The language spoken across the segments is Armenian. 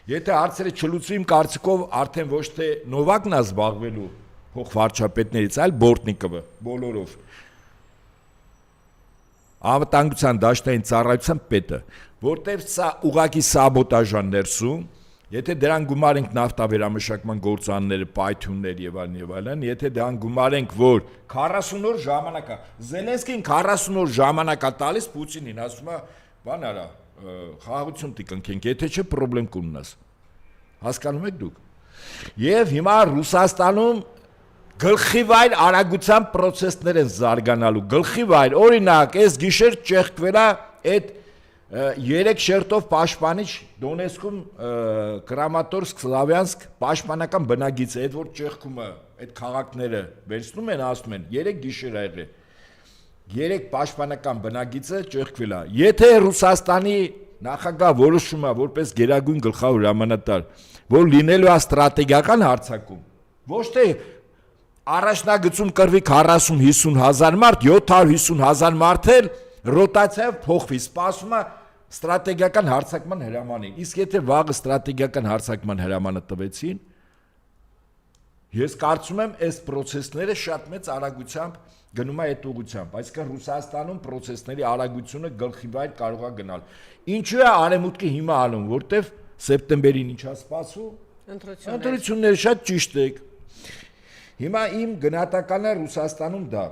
Եթե հարցերը չլուծվի իմ կարծիքով արդեն ոչ թե Նովակն է զբաղվելու փոխվարչապետներից, այլ Բորտնիկովը բոլորով։ Անվտանգության դաշտային ծառայության պետը, որտեղ սա ուղղակի սաբոտաժ է ներսում, եթե դրան գումարենք նավթավերամշակման գործարանները, պայթյուններ եւ այլն, եթե դրան գումարենք, որ 40 օր ժամանակ է, Զելենսկին 40 օր ժամանակ է տալիս Պուտինին, ասում է, բան արա, խաղաղություն տիկնքենք, եթե չէ պրոբլեմ կունենաս։ Հասկանում եք դուք։ Եվ հիմա Ռուսաստանում գլխիվայր արագության process-ներ են զարգանալու, գլխիվայր, օրինակ, այս գիշեր ճեղքվել է այդ 3 շերտով պաշտպանիչ Դոնեցկում Կրամատորսկ, Սլավյանսկ պաշտպանական բնագիծ է, այդ որ ճեղքում է, այդ քաղաքները վերցնում են, ասում են, 3 գիշեր ա եղել։ 3 պաշտպանական բնագիծը ճեղքվել է։ Եթե Ռուսաստանի նախագահ որոշում է որպես գերագույն գլխավոր հրամանատար, որ լինելու է ստրատեգիական հարձակում, ոչ թե առաջնագծում կրվի 40-50 հազար մարդ, 750 հազար մարդ էլ ռոտացիայով փոխվի, սպասում է ստրատեգիական հարձակման հրամանին։ Իսկ եթե վաղը ստրատեգիական հարձակման հրամանը տվեցին, ես կարծում եմ, այս process-ները շատ մեծ արագությամբ գնում է այդ ուղղությամբ, այսինքն Ռուսաստանում process-ների արագությունը գլխիվայր կարող է գնալ։ Ինչու է արևմուտքը հիմա անում, որտեվ սեպտեմբերին ինչ է սպասում։ Ընտրությունները շատ ճիշտ եք։ Հիմա իմ գնահատականը Ռուսաստանում դա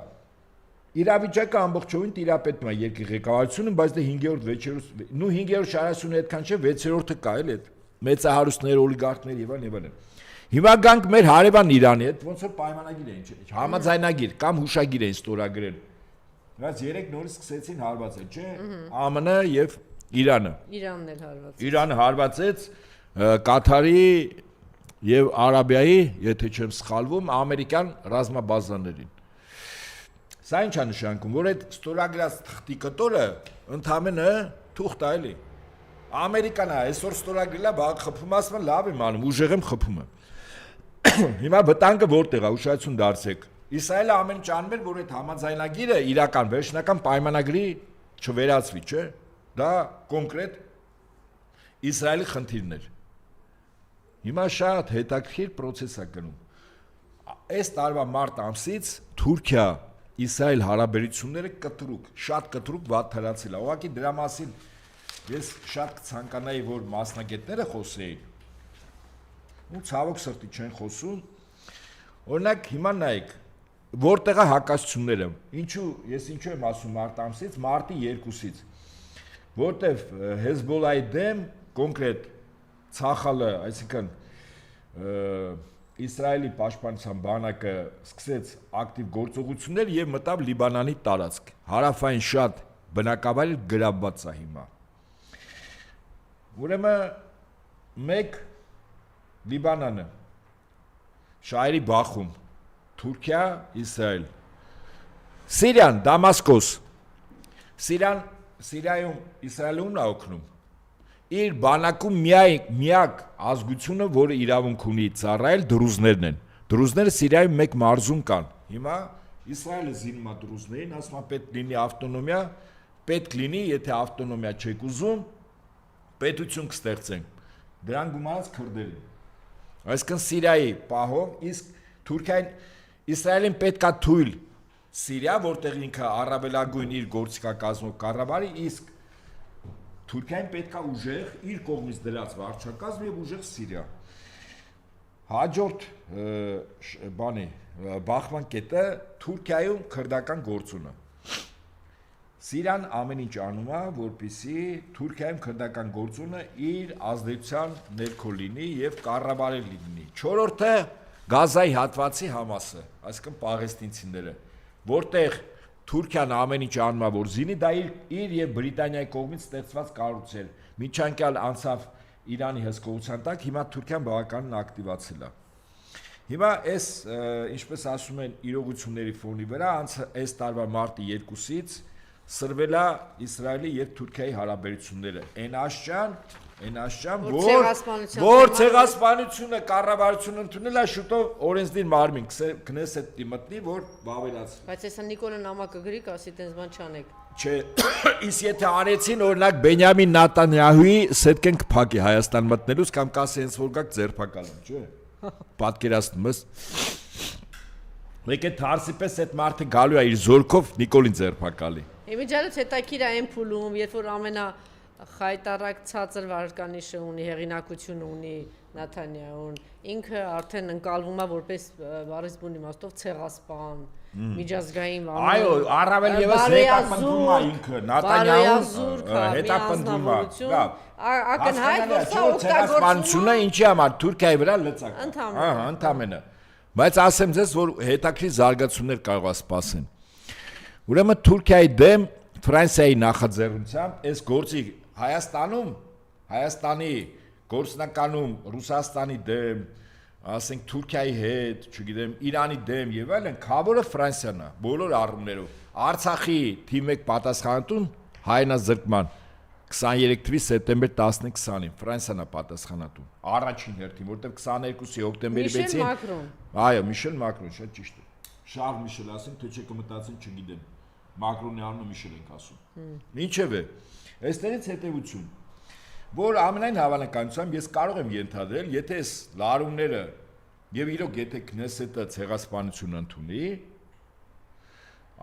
իրավիճակը ամբողջովին տիրապետում է երկրի ղեկավարությունը, բայց դե 5-րդ, 6-րդ, նու 5-րդ շարասյունը այդքան չէ, 6-րդը կա էլ այդ մեծահարուստներ, օլիգարխներ եւ այլն։ Հիմա գանք մեր հարևան Իրանի հետ, ոնց որ պայմանագիր էին, համաձայնագիր կամ հուշագիր էին ստորագրել։ Բայց 3 նորից սկսեցին հարվածել, չէ՞։ ԱՄՆ եւ Իրանը։ Իրանն էլ հարվածեց։ Իրանը հարվածեց Կաթարի եւ Արաբիայի, եթե չեմ սխալվում, ամերիկյան ռազմաբազաներին։ Սա ինչ է նշանակում, որ այդ ստորագրած թղթի կտորը ընդամենը թուղթ է էլի։ Ամերիկան է, այսօր ստորագրել է, վաղ խփում, ասում են լավ եմ անում, ուժեղ եմ խփում եմ։ Հիմա վտանգը որտեղ է, ուշադրություն դարձեք։ Իսրայելը ամեն ինչ անում էր, որ այդ համաձայնագիրը իրական վերջնական պայմանագրի չվերածվի, չէ՞։ Դա կոնկրետ Իսրայելի խնդիրն էր։ Հիմա շատ հետաքրքիր process է գնում։ Այս տարվա մարտ ամսից Թուրքիա Իսրայել հարաբերությունները կտրուկ, շատ կտրուկ վատթարացել է։ Ուղղակի դրա մասին ես շատ կցանկանայի, որ մասնագետները խոսեին։ Ու ցավոք սրտի չեն խոսում։ Օրինակ հիմա նայեք, որտեղ է հակասությունները։ Ինչու եմ ասում մարտ ամսից, մարտի 2-ից, որտեղ Հեզբոլայի դեմ կոնկրետ Ցախալը, այսինքն Իսրայելի պաշտպանության բանակը սկսեց ակտիվ գործողություններ եւ մտավ Լիբանանի տարածք։ Հարավային շատ բնակավայր գրավված է հիմա։ Ուրեմն մեկ Լիբանանը, Շայրի Բախում, Թուրքիա, Իսրայել, Սիրիան, Դամասկոս, Սիրիայում Իսրայելն է օգնում։ Իր բանակում միակ ազգությունը, որը իրավունք ունի ծառայել, դրուզներն են։ Դրուզները Սիրիայում մեկ մարզում կան։ Հիմա Իսրայելը զինում է դրուզներին, ասում է պետք լինի ավտոնոմիա, պետք լինի, եթե ավտոնոմիա չեք ուզում, պետություն կստեղծենք։ Դրան գումարած քրդերին։ Այսինքն Սիրիայի պահով, իսկ Թուրքիան Իսրայելին պետքա թույլ Սիրիա, որտեղ ինքը առավելագույն իր գործիքակազմով կառավարի, իսկ Թուրքիային պետքա ուժեղ իր կողմից դրած վարչակազմ եւ ուժեղ Սիրիա։ Հաջորդ բախման կետը Թուրքիայում քրդական գործունը։ Սիրիան ամեն ինչ անում է, որպեսզի Թուրքիայում քրդական գործունը իր ազդեցության ներքո լինի եւ կառավարել լինի։ 4-րդը Գազայի հատվածի Համասը, այսինքն պաղեստինցիները, որտեղ Թուրքիան ամեն ինչ անում է, որ զինի, դա իր եւ Բրիտանիայի կողմից ստեղծված կառույցեր։ Միջանկյալ անցավ Իրանի հսկողության տակ, հիմա Թուրքիան բավականին ակտիվացել է։ Հիմա այս, ինչպես ասում են, իրողությունների ֆոնի վրա այս տարվա մարտի 2-ից սրվել է Իսրայելի եւ Թուրքիայի հարաբերությունները։ Այն աշճան, որ ցեղասպանությունը կառավարությունը ընդունել է շուտով օրենսդիր մարմին Քնեսեթի մտնի, որ վավերացվի։ Բայց հեսա Նիկոլը նամակը գրի, ասի տենց բան չանեք։ Չէ, իսկ եթե արեցին օրինակ Բենյամին Նատանյահուի սետկեն կփակի Հայաստան մտնելուց կամ կասի հենց որ գաք ձերբակալում, չէ։ Պատկերացնում ես։ Եկե թարսի պես այդ մարդը գալու է իր զորքով Նիկոլին ձերբակալի։ Իմիջիալից հետաքրիր է այն փուլում, երբ որ ամենա խայտարակ ցածր վարկանիշը ունի, հեղինակություն ունի Նաթանյահուն, ինքը արդեն ընկալվում է որպես բառիզբուն իմաստով ցեղասպան, միջազգային Այո, առավել եւս հետապնդում է ինքը Նաթանյահուն, հետապնդում է։ Լավ։ Ակնհայտ որ սա օգտագործվում է ինչի համար Թուրքիայի վրա լծակ։ Ահա, ընդամենը։ Բայց ասեմ ձեզ, որ հետաքրքիր զարգացումներ կարող է սպասեն։ Ուրեմն Թուրքիայի դեմ Ֆրանսիայի նախաձեռնությամբ այս գործի Հայաստանի գործնականում Ռուսաստանի դեմ, ասենք Թուրքիայի հետ, չգիտեմ, Իրանի դեմ եւ այլն, քավորը Ֆրանսիան է, բոլոր առումներով։ Արցախի թիվ 1 պատասխանատուն հայնազրկման 23 թվականի սեպտեմբեր 15-20-ին Ֆրանսիան է պատասխանատուն։ Առաջին հերթին, որտեղ 22-ի հոկտեմբերի 6-ին այո, Միշել Մակրոն, շատ ճիշտ է։ Շարլ Միշել ասենք, թե չէ կմտածեն, չգիտեմ։ Մակրոնի անունը Միշել ենք ասում։ Ինչևէ, այստեղից հետևություն, որ ամենայն հավանականությամբ ես կարող եմ ենթադրել, եթե այս լարումները եւ իրոք եթե Քնեսետը ցեղասպանություն ընդունի,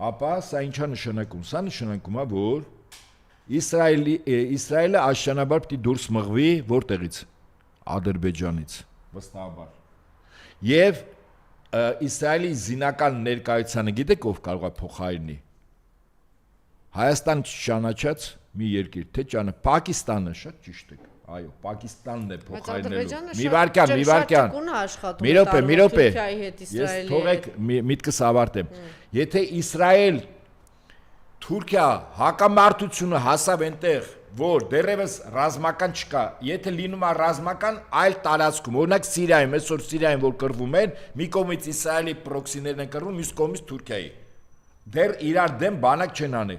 ապա սա ինչա նշանակում։ Սա նշանակում է, որ Իսրայելը աշճանաբար պիտի դուրս մղվի որտեղից։ Ադրբեջանից, վստահաբար։ Եվ Իսրայելի զինական ներկայությանը գիտեք ով կարող է փոխարինի։ Հայաստան չճանաչած մի երկիր, թե Պակիստանը, շատ ճիշտ եք։ Այո, Պակիստանն է փոխարինելու։ Մի վարքյան։ Մի րոպե։ Ես թողեք միտքս ավարտեմ։ Եթե Իսրայել Թուրքիա հակամարտությունը հասավ այնտեղ, որ դեռևս ռազմական չկա, եթե լինում է ռազմական այլ տարածքում, օրինակ Սիրիայում, այսօր Սիրիայում որ կռվում են, մի կողմից Իսրայելի պրոքսիներն են կռվում, մյուս կողմից Թուրքիայի։ Դեռ իրար դեմ բանակ չեն անի։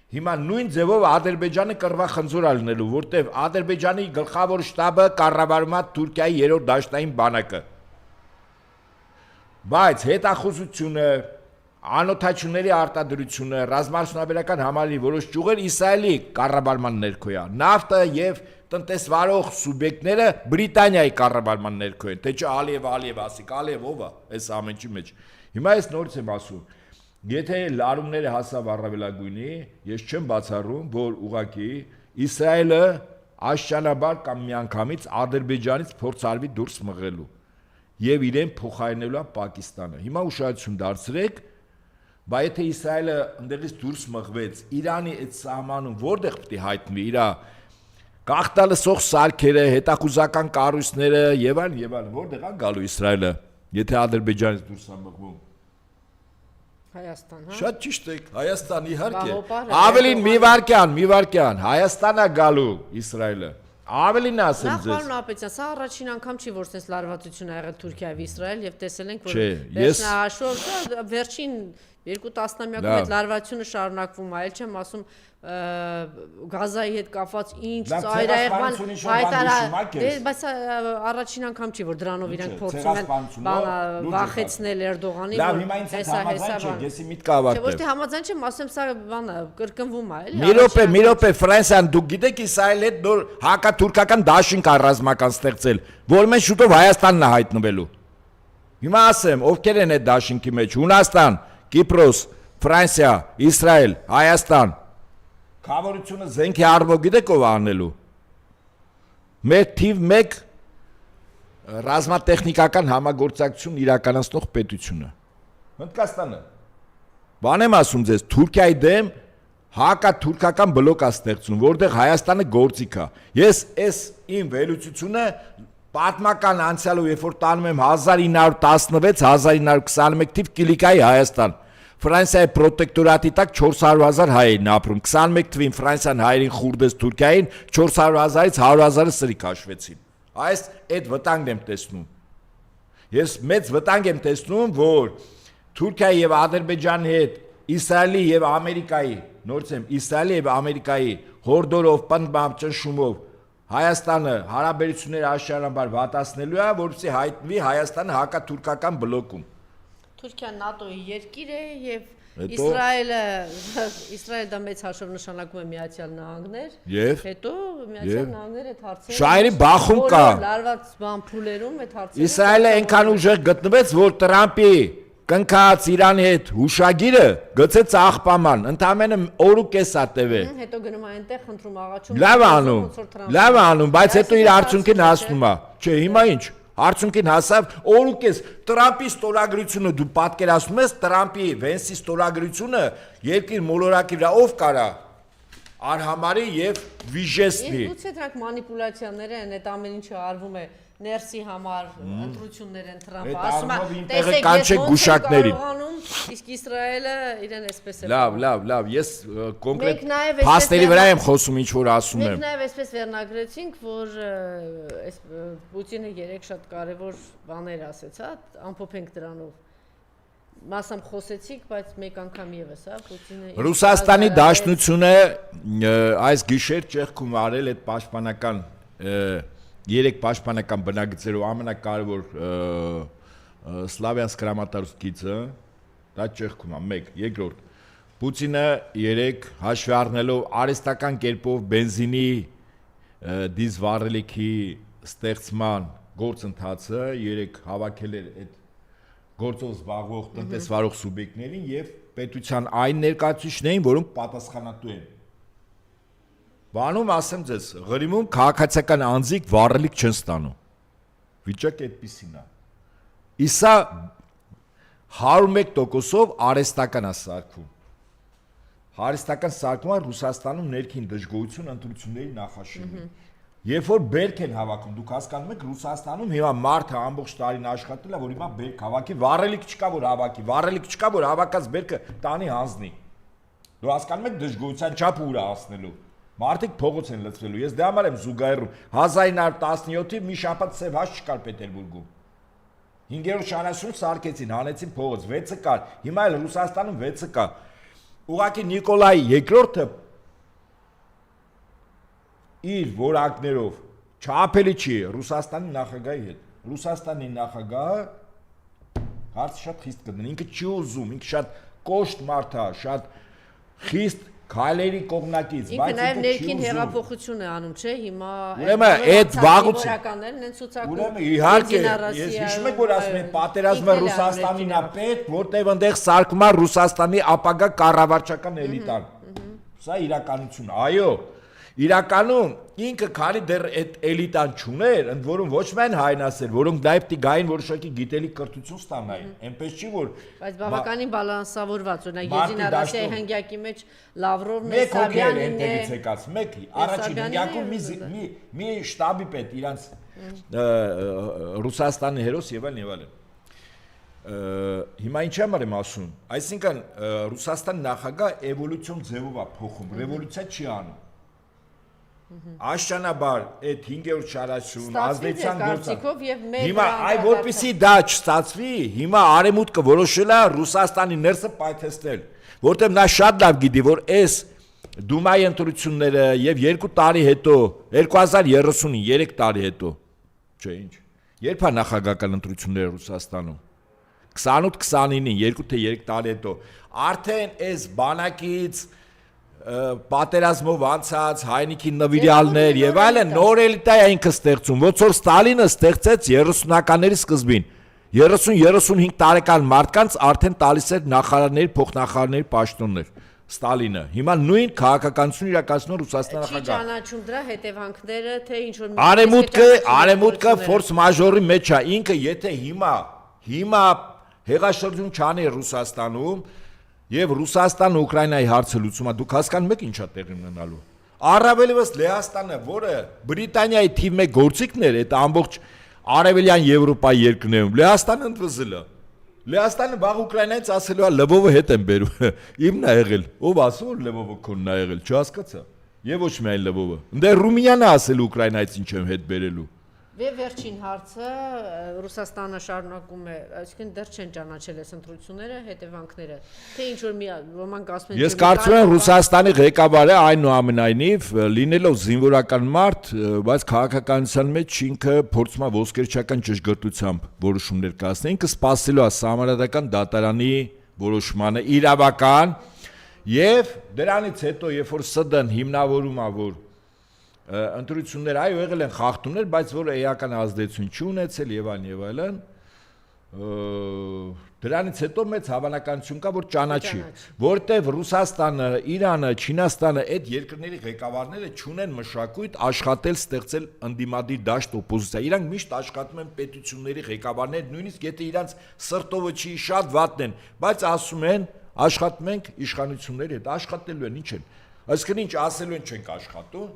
Հիմա նույն ձևով Ադրբեջանը կռվախնձոր է լինելու, որտեղ Ադրբեջանի գլխավոր շտաբը կառավարում է Թուրքիայի 3-րդ դաշնային բանակը։ Բայց հետախուզությունը, անօթաչուների արտադրությունը, ռազմարդյունաբերական համալիրի որոշ ճյուղեր Իսրայելի կառավարման ներքո է։ Նավթը եւ տնտեսվարող սուբյեկտները Բրիտանիայի կառավարման ներքո են։ Թե չէ Ալիև ասիկ, Ալիև ով է այս ամենի մեջ։ Հիմա ես նորից եմ ասում, եթե լարումները հասավ առավելագույնի, ես չեմ բացառում, որ ուղղակի Իսրայելը աշճանաբար կամ միանգամից Ադրբեջանից փորձ արվի դուրս մղելու եւ իրեն փոխարինելու է Պակիստանը։ Հիմա ուշադրություն դարձրեք, բայց եթե Իսրայելը ընդեղից դուրս մղվեց, Իրանի այդ սահմանում որտեղ պետք է հայտնվի իր գաղտալսող սարքերը, հետախուզական կառույցները եւ այլն, որտեղ է գալու Իսրայելը, եթե Ադրբեջանից դուրս է մղվում։ Հայաստան, հա։ Շատ ճիշտ եք, Հայաստան իհարկե։ Ավելին մի վարքյան, Հայաստան է գալու Իսրայելը։ Ավելին ասեմ ձեզ։ Պարոն Ապետյան, սա առաջին անգամ չի, որ sense լարվածություն ա եղել Թուրքիա եւ Իսրայել եւ տեսել ենք, որ վերջին 2 տասնամյակում այդ լարվածությունը շարունակվում է, այլ չեմ ասում Գազայի հետ կապված ինչ ծայրահեղման հայտարարել, բայց առաջին անգամ չի, որ դրանով իրենք փորձում են վախեցնել Էրդողանին, որ հեսա բան։ Ես միտք ավարտեմ։ Ոչ թե համաձայն չեմ, ասեմ սա բանը կրկնվում է, էլի։ Մի րոպե, Ֆրանսիան դուք գիտեք Իսրայելի հետ նոր հակաթուրքական դաշինք ռազմական ստեղծել, որ մենք շուտով Հայաստանն է հայտնվելու։ Հիմա ասեմ, ովքեր են այդ դաշինքի մեջ՝ Հունաստան, Կիպրոս, Ֆրանսիա, Իսրայել, Հայաստան։ Խավորությունը զենքի առումով գիտեք ով անելու։ Մեր թիվ 1 ռազմատեխնիկական համագործակցություն իրականացնող պետությունը։ Հնդկաստանը։ Բան եմ ասում ձեզ, Թուրքիայի դեմ հակաթուրքական բլոկ է ստեղծում, որտեղ Հայաստանը գործիք է։ Ես այս իմ վերլուծությունը պատմական անցյալով երբ որ տանում եմ 1916-1921 թիվ Կիլիկայի Հայաստան։ Ֆրանսիայի պրոտեկտորատի տակ 400,000 հայ էին ապրում։ 21 թվին Ֆրանսիան հայերին խուրդեց Թուրքիային, 400,000-ից 100,000-ը սրի քաշվեցին։ Այս այդ վտանգն եմ տեսնում։ Ես մեծ վտանգ եմ տեսնում, որ Թուրքիայի եւ Ադրբեջանի հետ Իսրայելի եւ Ամերիկայի, նորից եմ, Իսրայելի եւ Ամերիկայի հորդորով, պնդմամբ, ճնշումով Հայաստանը հարաբերությունները աշճանաբար վատացնելու է, որպեսզի հայտնվի Հայաստանը հակաթուրքական բլոկում։ Թուրքիան ՆԱՏՕ-ի երկիր է եւ Իսրայելը դա մեծ հաշվով նշանակում է Միացյալ Նահանգներ, Եվ հետո Միացյալ Նահանգները այդ հարցերը Շահերի բախում կա։ Լարված բան փուլերում այդ հարցերը Իսրայելը այնքան ուժեղ գտնվեց, որ Տրամպի կնքած Իրանի հետ հուշագիրը գցեց աղբաման, ընդամենը օր ու կես է տևել։ Հետո գնում է այնտեղ խնդրում աղաչում։ Լավ անում, բայց հետո իր արդյունքին հասնում է։ Չէ, հիմա ինչ։ Արդյունքին հասավ օր ու կես Տրամպի ստորագրությունը դու պատկերացնում ես Տրամպի Վենսի ստորագրությունը երկիր մոլորակի վրա ով կարա արհամարի եւ վիժեսնի։ Գուցե դրանք մանիպուլյացիաներ են, այդ ամեն ինչը արվում է ներսի համար ընտրություններ են Տրամպը ասում է տեսեք ես գուշակներին իսկ Իսրայելը իրեն էսպես է լավ ես կոնկրետ փաստերի վրա եմ խոսում ինչ որ ասում եմ մենք նաև էսպես վերնագրեցինք որ այս Պուտինը երեք շատ կարևոր բաներ ասեց հա ամփոփենք դրանով մասամբ խոսեցիք բայց մեկ անգամ եւս հա Պուտինը Ռուսաստանի դաշնությունը այս գիշեր ճեղքում արել այդ պաշտպանական երեք պաշտպանական բնագծերով ամենակարևոր Սլավյանսկ հրամանատարության գիծը դա ճեղքում է 1 երկրորդ Պուտինը երեք հաշվի առնելով արհեստական կերպով բենզինի դիզվառելիքի ստեղծման գործընթացը երեք հավաքել էր այդ գործով զբաղվող տնտեսվարող սուբյեկտներին եւ պետության այն ներկայացուցիչներին, որոնք պատասխանատու են Բանում ասեմ ձեզ, Ղրիմում քաղաքացիական անձիկ վառելիք չեն ստանում։ Վիճակը այդպեսին է։ Իսա 101%-ով արհեստական է սարքում։ Արհեստական սարքումը Ռուսաստանում ներքին դժգոհություն ընտրությունների նախաշեմին։ Երբ որ բերք են հավաքում, դուք հասկանում եք Ռուսաստանում հիմա մարդը ամբողջ տարին աշխատել է, որ հիմա բերք հավաքի, վառելիք չկա որ հավաքի, վառելիք չկա որ հավաքած բերքը տանի հանձնի։ Դու հասկանում եք դժգոհության չափը ուր է հասնելու։ Մարդիկ փողոց են լցվելու։ Ես դե համար եմ զուգահեռում 1917-ի մի շաբաթ սև հաշ չկար Պետերբուրգում։ 5-րդ շարաշուն սարքեցին, հանեցին փողոց, 6-ը կար։ Հիմա էլ Ռուսաստանում 6-ը կա։ Ուղղակի Նիկոլայ II-ը իր որակներով չափելի չի Ռուսաստանի նախագահի հետ։ Ռուսաստանի նախագահը հարցը շատ խիստ կդնի, ինքը չի ուզում, ինքը շատ կոշտ մարդ է, շատ խիստ Քայլերի կողմնակից, բայց ինքը նաև ներքին հեղափոխություն է անում, չէ՞, հիմա Ուրեմն այդ վաղուց որականներն են ցուցակում։ Ուրեմն իհարկե, ես հիշում եմ որ ասում են պատերազմը Ռուսաստանին է պետք, որտեղ այնտեղ սարքում է Ռուսաստանի ապագա կառավարչական էլիտան։ Սա իրականություն, այո։ Իրականում ինքը քանի դեռ այդ էլիտան չուներ, ընդ որում ոչ միայն հայն ասել, որոնք նաև պիտի գային որոշակի գիտելիք կրթություն ստանային, այնպես չի որ բայց բավականին բալանսավորված, օրինակ Եզին Ռասիայի հնգյակի մեջ Լավրովն է, Սաբյանին է, մեկ առաջին հնգյակում մի շտաբի պետ իրանց Ռուսաստանի հերոս եւ այլն։ Հիմա ինչ եմ ասում, այսինքն Ռուսաստանի նախագահ էվոլյուցիոն ձևով է փոխում, ռևոլյուցիա չի անում։ Աշճանաբար այդ 5-րդ շարաշուն ազդեցության գործով հիմա այ որպեսի դա չստացվի հիմա արևմուտքը որոշել է Ռուսաստանի ներսը պայթեցնել որտեղ նա շատ լավ գիտի որ այս դումայի ընտրությունները եւ 2 տարի հետո 2030-ին 3 տարի հետո չէ ինչ երբ է նախագահական ընտրությունները Ռուսաստանում 28-29-ին 2 թե 3 տարի հետո արդեն այս բանակից պատերազմով անցած հայնիկի նվիրյալներ եւ այլն նոր էլիտա է ինքը ստեղծում ոնց որ Ստալինը ստեղծեց 30-ականների սկզբին 30-35 տարեկան մարդկանց արդեն տալիս էր նախարարների փոխնախարարների պաշտոններ Ստալինը հիմա նույն քաղաքականություն իրականացնում Ռուսաստանի նախագահը չի ճանաչում դրա հետևանքները թե ինչ որ արևմուտքը ֆորս մաժորի մեջ է ինքը եթե հիմա հեղաշրջում չանի Ռուսաստանում Եվ Ռուսաստանը Ուկրաինայի հարցը լուծումը դուք հասկանում եք ինչա տեղի ունենալու։ Առավելևս Լեհաստանը, որը Բրիտանիայի թիվ 1 գործիքն էր, այդ ամբողջ արևելյան Եվրոպայի երկրներում, Լեհաստանը ընդվզել է։ Լեհաստանը վաղ Ուկրաինայից ասելու է Լվովը հետ են բերում։ Իմն է եղել։ Ով ասում որ Լվովը քոնն է եղել, չհասկացա։ Եվ ոչ միայն Լվովը։ Դե Ռումինիան է ասել Ուկրաինայից ինչ եմ հետ բերելու։ Վերջին հարցը Ռուսաստանը շարունակում է, այսինքն դեռ չեն ճանաչել այս ընտրությունները, հետևանքները, թե ինչ որ ոմանք ասում են Ես կարծում եմ Ռուսաստանի ղեկավարը այնուամենայնիվ լինելով զինվորական մարդ, բայց քաղաքականության մեջ ինքը փորձում է ոսկերչական ճշգրտությամբ որոշումներ կայացնել, ինքը սպասելու է համարատական դատարանի որոշմանը իրավական եւ դրանից հետո երբ որ ՍԴ-ն հիմնավորում է որ ընտրություններ այո եղել են խախտումներ, բայց որ էական ազդեցություն չունեցել եւ այլն, դրանից հետո մեծ հավանականություն կա որ ճանաչի, որտեվ Ռուսաստանը, Իրանը, Չինաստանը այդ երկրների ղեկավարները չունեն մշակույթ աշխատել, ստեղծել ընդդիմադիր դաշտ օպոզիցիա։ Իրանք միշտ աշխատում են պետությունների ղեկավարներ, նույնիսկ եթե իրանք սրտովը չի շատ վատն են, բայց ասում են աշխատում ենք իշխանությունների հետ, աշխատելու են, ինչ են։ Այսինքն ինչ ասելու են չենք աշխատում,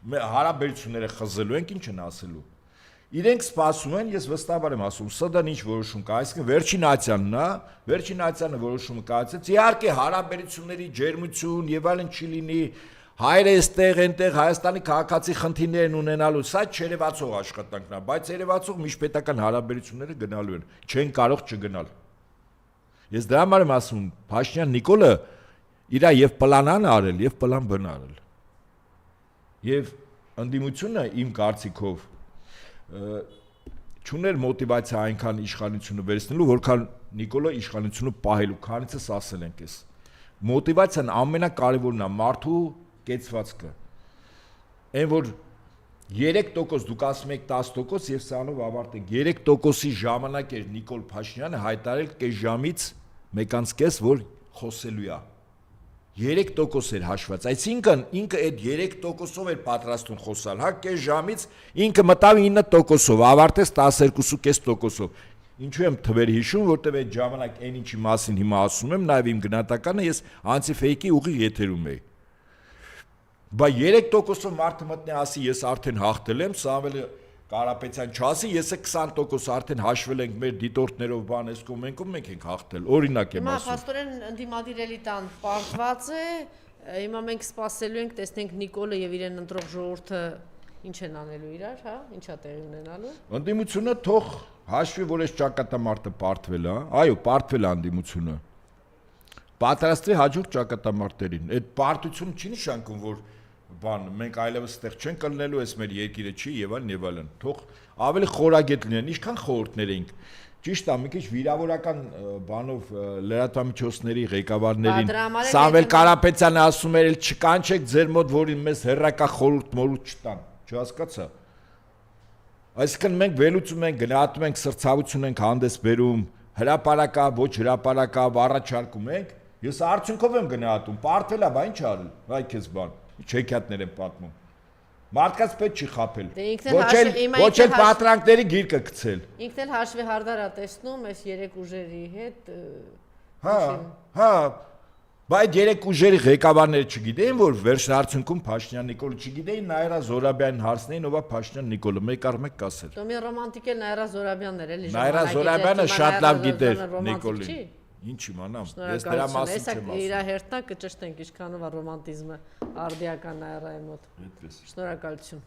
հարաբերությունները խզելու ենք, ինչ են ասելու։ Իրենք սպասում են, ես վստահաբար եմ ասում, ՍԴ-ն ինչ որոշում կա, այսինքն վերջին ացյանն է, վերջին ացյանը որոշումը կայացեց, իհարկե հարաբերությունների ջերմություն եւ այլն չի լինի, հայրը այստեղ այնտեղ Հայաստանի քաղաքացի խնդիրներ են ունենալու, սա չերևացող աշխատանքն է, բայց երևացող միջպետական հարաբերությունները գնալու են, չեն կարող չգնալ։ Ես դրա համար եմ ասում, Փաշինյան Նիկոլը իր եւ պլանան արել, եւ պլան բն արել։ Եվ ընդդիմությունը իմ կարծիքով չուներ մոտիվացիա այնքան իշխանությունը վերցնելու, որքան Նիկոլը իշխանությունը պահելու, քանիցս ասել ենք էս։ Մոտիվացիան ամենակարևորն է մարդու կեցվածքը։ Այն որ 3% դուք ասում եք 10% եւ սրանով ավարտենք 3%-ի ժամանակ էր Նիկոլ Փաշինյանը հայտարարել կես ժամից 1.5 որ խոսելու է 3% էր հաշված, այսինքն ինքը այդ 3%-ով էր պատրաստում խոսալ, հա կես ժամից ինքը մտավ 9%-ով, ավարտեց 12.5%-ով։ Ինչու եմ թվեր հիշում, որտեվ այդ ժամանակ այն ինչի մասին հիմա ասում եմ, նաև իմ գնահատականը ես անտիֆեյքի ուղիղ եթերում էի։ Բայց 3%-ով մարդը մտնի ասի ես արդեն հաղթել եմ, Սամվելը Կարապետյան չասի, ես 20% արդեն հաշվել ենք մեր դիտորդներով բան էս կոմենկով մենք ենք հաղթել։ Օրինակ եմ ասում։ Հիմա փաստորեն ընդդիմադիր էլիտան պարտված է, հիմա մենք սպասելու ենք, տեսնենք Նիկոլը եւ իրեն ընտրող ժողովուրդը ինչ են անելու իրար, հա, ինչա տեղի ունենալու։ Ընդդիմությունը թող հաշվի, որ այս ճակատամարտը պարտվել է, այո, պարտվել է ընդդիմությունը։ Պատրաստվի հաջորդ ճակատամարտերին։ Այդ պարտությունը չի նշանակում, որ բան մենք այլևս ստեղ չենք կլնելու, այս մեր երկիրը չի եւ այլն։ Թող ավելի խորագետ լինեն, ինչքան խորհուրդներ ենք։ Ճիշտ է, մի քիչ վիրավորական բանով լրատվամիջոցների ղեկավարներին Սամվել Կարապետյանը ասում էր, չկանչեք ձեր մոտ, որին մեզ հերրակա խորհուրդ մորուտ չտան, չհասկացա։ Այսինքն մենք վերլուծում ենք, գնահատում ենք, սրտացավություն ենք հանդես բերում, հրապարակա, ոչ հրապարակա, առաջարկում ենք։ Ես արդյունքով եմ գնահատում, պարտվել է, բա ինչ արել, այ քեզ բան, չեքյատներ են պատմում։ Մարդկաց պետք չի խափել։ Ոչ էլ պատրանքների գիրկը գցել։ Ինքն էլ հաշվի հարդար է տեսնում այս երեք ուժերի հետ։ Հա, բայց երեք ուժերի ղեկավարները չգիտեին, որ վերջնարդյունքում Փաշինյան Նիկոլը չգիտեին, Նաիրա Զորաբյանին հարցնեին, ով է Փաշինյան Նիկոլը, մեկ առ մեկ կասել։ Դոմի ռոմանտիկ էլ Նաիրա Զորաբյանն էր, էլի։ Նաիրա Զորաբյանը շատ լավ գիտեր Նիկոլին։ Ինչ իմանամ, ես դրա մասին չեմ ասում։ Իր հերթը կճշտենք, ինչքանով է ռոմանտիզմը արդիական Նաիրայի մոտ։ Շնորհակալություն։